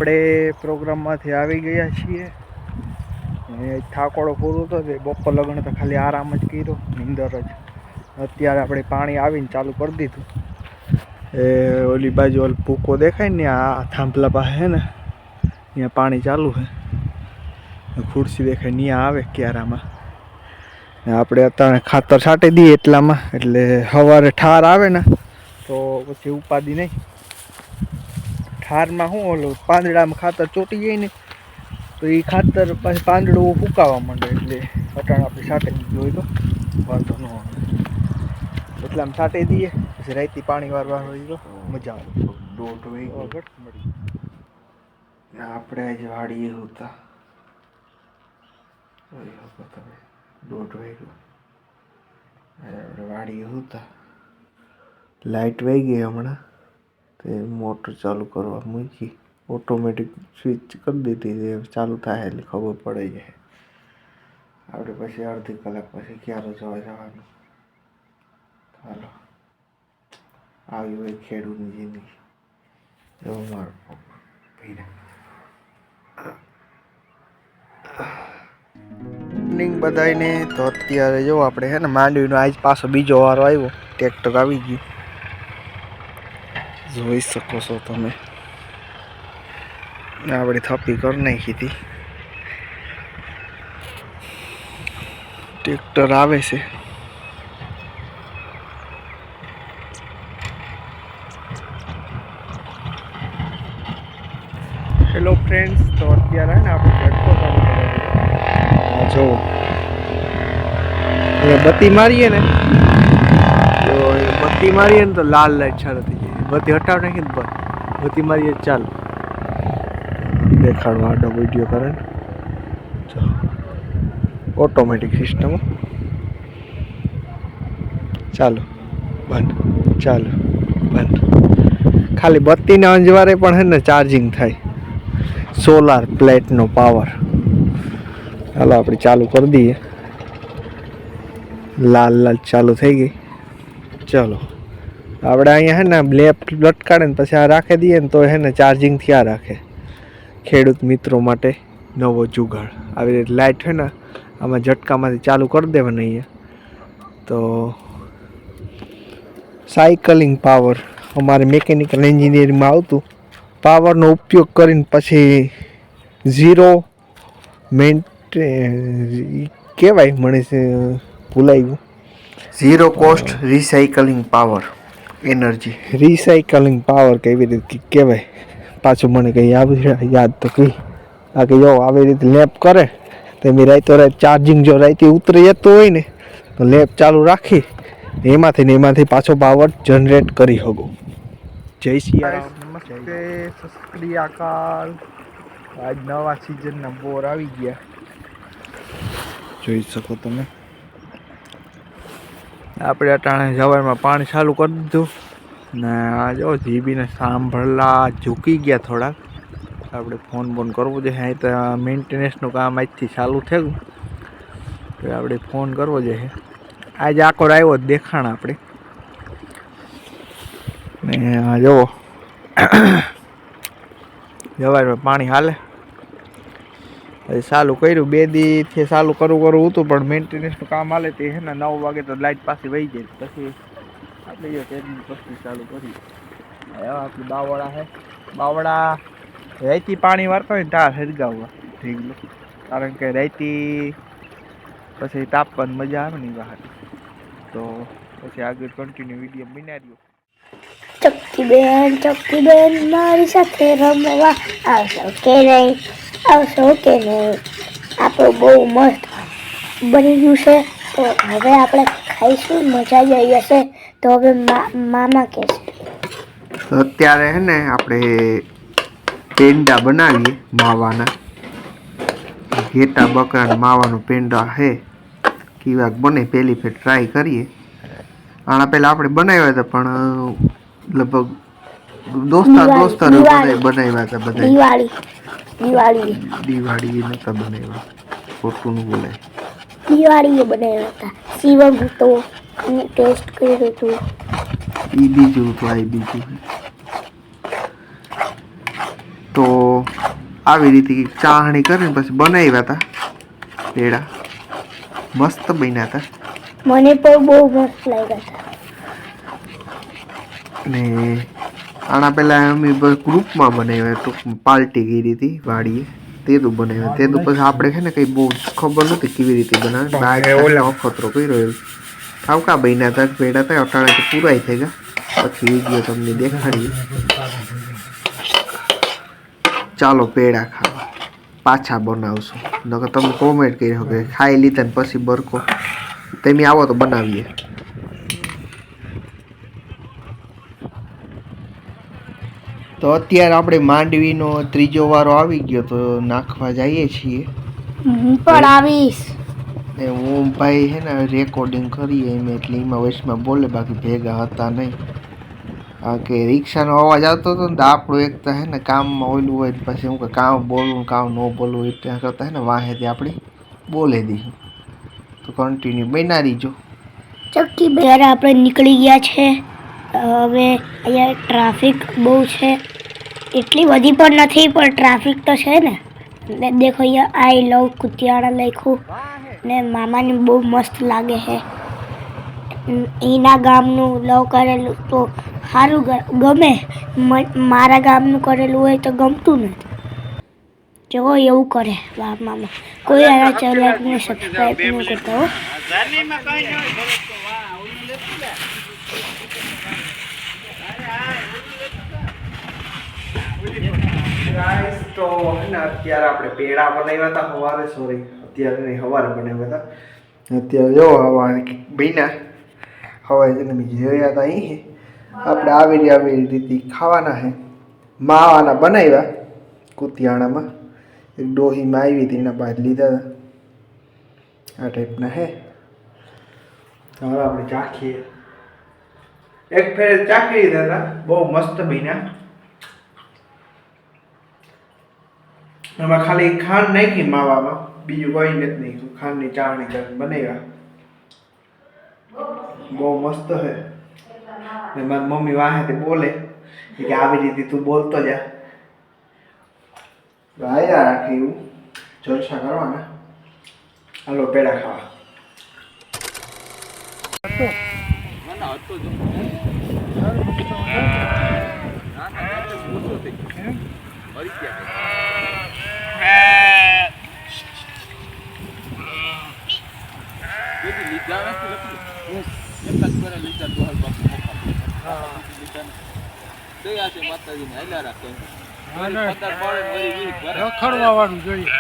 આપણે પ્રોગ્રામમાંથી આવી ગયા છીએ. થાકોડો પૂરો હતો તે બપોર લગ્ન તો ખાલી આરામ જ કર્યો, નીંદર જ. અત્યારે આપણે પાણી આવીને ચાલુ કરી દીધું. એ ઓલી બાજુ ઓલ ભૂકો દેખાય ને આ થાંભલા પાસે છે ને, ત્યાં પાણી ચાલુ છે. ખુરશી દેખાય ત્યાં આવે ક્યારામાં. આપણે અત્યારે ખાતર છાંટી દઈએ એટલામાં, એટલે સવારે ઠાર આવે ને તો પછી ઉપાધિ નહીં. ઠારમાં શું ઓલું પાંદડામાં ખાતર ચોટી જાય ને તો એ ખાતર પછી પાંદડું ફૂંકાવા માંડે, એટલે અટાણ આપણે છાંટી દીધું હોય તો વાંધો ન આવે. એટલામાં છાંટી દઈએ, પછી રાઈતી પાણી વારવા હોય તો મજા આવે. દોઢ વગર મળી આપણે આજે વાડીએ હતા. દોઢ વાગ્યો આપણે વાડીએ હતા. લાઇટ વહી ગઈ હમણાં, તે મોટર ચાલુ કરવા મૂકી. ઓટોમેટિક સ્વિચ કરી દીધી, ચાલુ થાય એટલે ખબર પડી જાય. આપણે પછી અડધી કલાક પછી ક્યારે જવાનું. હાલો, આવી હોય ખેડૂતની જિંદગી. એવો મારો મોર્નિંગ બધાને. તો અત્યારે જો આપણે છે ને માંડવીનો આજ પાછો બીજો વારો આવ્યો, ટ્રેક્ટર આવી ગયું, જોઈ શકો છો તમે. આપણે થપ્પી કરી નાખી હતી. ટ્રેક્ટર આવે છે. હેલો ફ્રેન્ડ્સ, તો અત્યારે ને આપણે ઝટકો ચાલુ કર્યો. જો બત્તી મારીએ ને તો લાલ લાઈટ ચાલુ થઈ જાય. બત્તી હટાવ નાખી ને બત્તી મારીએ ચાલુ દેખાડવા આડો વિડીયો કરે ને. Automatic system. ચાલો બંધ, ચાલો બંધ. ખાલી બત્તીના અંજવારે પણ છે ને ચાર્જિંગ થાય. સોલાર પ્લેટનો પાવર. ચાલો આપણે ચાલુ કરી દઈએ. લાલ લાલ ચાલુ થઈ ગઈ. ચલો આપણે અહીંયા છે ને લેપ લટકાડે ને પછી આ રાખી દઈએ ને તો છે ને ચાર્જિંગ થયા રાખે. ખેડૂત મિત્રો માટે નવો જુગાડ. આવી રીતે લાઇટ છે ને આમાં ઝટકામાંથી ચાલુ કરી દેવાની. અહીંયા તો સાયકલિંગ પાવર અમારે મિકેનિકલ એન્જિનિયરિંગમાં આવતું. પાવરનો ઉપયોગ કરીને પછી ઝીરો કહેવાય, મને ભૂલાઈ ગયું. Zero cost recycling power energy. Recycling power કેવી રીતે કહેવાય પાછું મને કંઈ યાદ તો કંઈ. આ કે જો આવી રીતે લેપ કરે તો એમ રાઈતો રાત ચાર્જિંગ જો રાઈતે ઉતરી જતું હોય ને તો લેપ ચાલુ રાખી એમાંથી પાછો પાવર જનરેટ કરી શકો. જય સિયારામ. નમસ્તે, સસ્ક્રિયાકાલ. આજ નવા સિઝનના બોર આવી ગયા, જોઈ શકો તમે. આપણે અટાણે સવારમાં પાણી ચાલુ કરી દીધું ને આ જો જીબીને સાંભળલા ઝૂકી ગયા થોડાક. આપણે ફોન કરવો જોઈએ. અહીં તો મેન્ટેનન્સનું કામ આજથી ચાલુ થયું તો આપણે ફોન કરવો જોઈએ. આજે આખો આવ્યો દેખાણ આપણે ને. આ જુઓ સવારમાં પાણી હાલે. હજી ચાલુ કર્યું, 2 દીથી ચાલુ કરવું હતું પણ મેન્ટેનન્સનું કામ હાલે તે છે ને 9 વાગે તો લાઇટ પાછી વહી જાય. પછી આપણે જો તેની પછી ચાલુ કરી. આપણી બાવળા છે. બાવળા રાઈતી પાણી વારતા હોય ને તાર હરગાવવા ઢીંગલું, કારણ કે રાઈતી પછી તાપવાની મજા આવે ને બહાર. તો પછી આગળ કન્ટિન્યુ વિડીયો બનાવ્યો. ચક્કી બેન મારી સાથે રમવા આવશો કે નહીં? આવશો કે નહીં? આપણું બહુ મસ્ત બની ગયું છે. તો હવે આપણે ખાઈશું, મજા જ આવી હશે. તો હવે મામા કહેશે. અત્યારે છે ને આપણે પેંડા બનાવીએ માવાના. ઘેટા બકરા માવાનું પેંડા છે. કેવાક બને પહેલી ફેર ટ્રાય કરીએ. આના પહેલાં આપણે બનાવ્યા હતા પણ લગભગ દોસ્તારો બનાવ્યા હતા. બધા દિવાળી નતા બનાવ્યા, ખોટું ન બોલાય. દિવાળીએ બનાવ્યા હતા. શિવમ હતો અને ટેસ્ટ કર્યું હતું. એ બીજું હતું, આ બીજું. તો આવી રીતે ચાહણી કરીને પછી બનાવ્યા હતા પેડા, મસ્ત બન્યા હતા. મને પણ બહુ મસ્ત લાગ્યા હતા. ને આના પહેલા અમે ગ્રુપમાં બનાવ્યા, ટૂંકમાં પાર્ટી કરી હતી વાડીએ, તેનું બનાવ્યા. તેનું પછી આપણે છે ને કંઈ બહુ ખબર નથી કેવી રીતે બનાવે, બાય અખતરો કર્યો. ખાવકા બન્યા હતા પેડા હતા, અટાણે તો પૂરાઈ થઈ ગયા. પછી વિડીયો તમને દેખાડીએ. ચાલો પેડા ખાવા પાછા બનાવશું. નકર તમે કોમેન્ટ કરી શકો કે ખાઈ લીધા ને પછી બરકો, તમે આવો તો બનાવીએ. તો અત્યારે આપણે માંડવીનો ત્રીજો વારો આવી ગયો, તો નાખવા જઈએ છીએ. હું પણ આવીશ. ને હું ભાઈ છે ને રેકોર્ડિંગ કરીએ એમ, એટલે એમાં વચમાં બોલે, બાકી ભેગા હતા નહીં. કારણ કે રિક્ષાનો અવાજ આવતો હતો ને, તો આપણું એક તો હે ને કામમાં ઓલું હોય, પછી હું કે કામ બોલવું કામ ન બોલવું એ ત્યાં કરતાં હે ને વાહેથી આપણી બોલે દઈશું. તો કન્ટિન્યુ બના રહીજો. ચક્કી જ્યારે આપણે નીકળી ગયા છે. હવે અહીંયા ટ્રાફિક બહુ છે, એટલી બધી પણ નથી, પણ ટ્રાફિક તો છે ને. દેખો અહીંયા આઈ લવ કુતિયાણા લખ્યું ને મામાને બહુ મસ્ત લાગે છે. એના ગામનું લવ કરેલું તો સારું ગમે, મારા ગામનું કરેલું હોય તો ગમતું નથી. જો એવું કરે મામા. કોઈ આના ચેનલને સબસ્ક્રાઈબ ન કરતા હો. તો અત્યારે આપણે પેડા બનાવ્યા હતા સવારે, સોરી અત્યારે નહીં સવારે બનાવ્યા હતા. અત્યારે જો હવા બન્યા હવાય તેને બીજી જોયા હતા. અહીં આપણે આવી રીતે ખાવાના છે. માવાના બનાવ્યા કુતિયાણામાં, એક ડોહીમાં આવી હતી એના બાદ લીધા હતા. આ ટાઈપના હે. હવે આપણે ચાખીએ. એક ફેર ચાખી લીધા હતા, બહુ મસ્ત બન્યા. એમાં ખાલી ખાંડ નાખી માવામાં, બીજું કોઈ નથી નાખ્યું. ખાંડની ચાળણી કરીને બનાવ્યા, બહુ મસ્ત છે. ને મારી મમ્મી વાહેથી બોલે કે આવી રીતે તું બોલતો જા. આયા રાખે એવું જલસા કરવાના. હાલો પેડા ખાવા. રખડવાનું જોઈએ.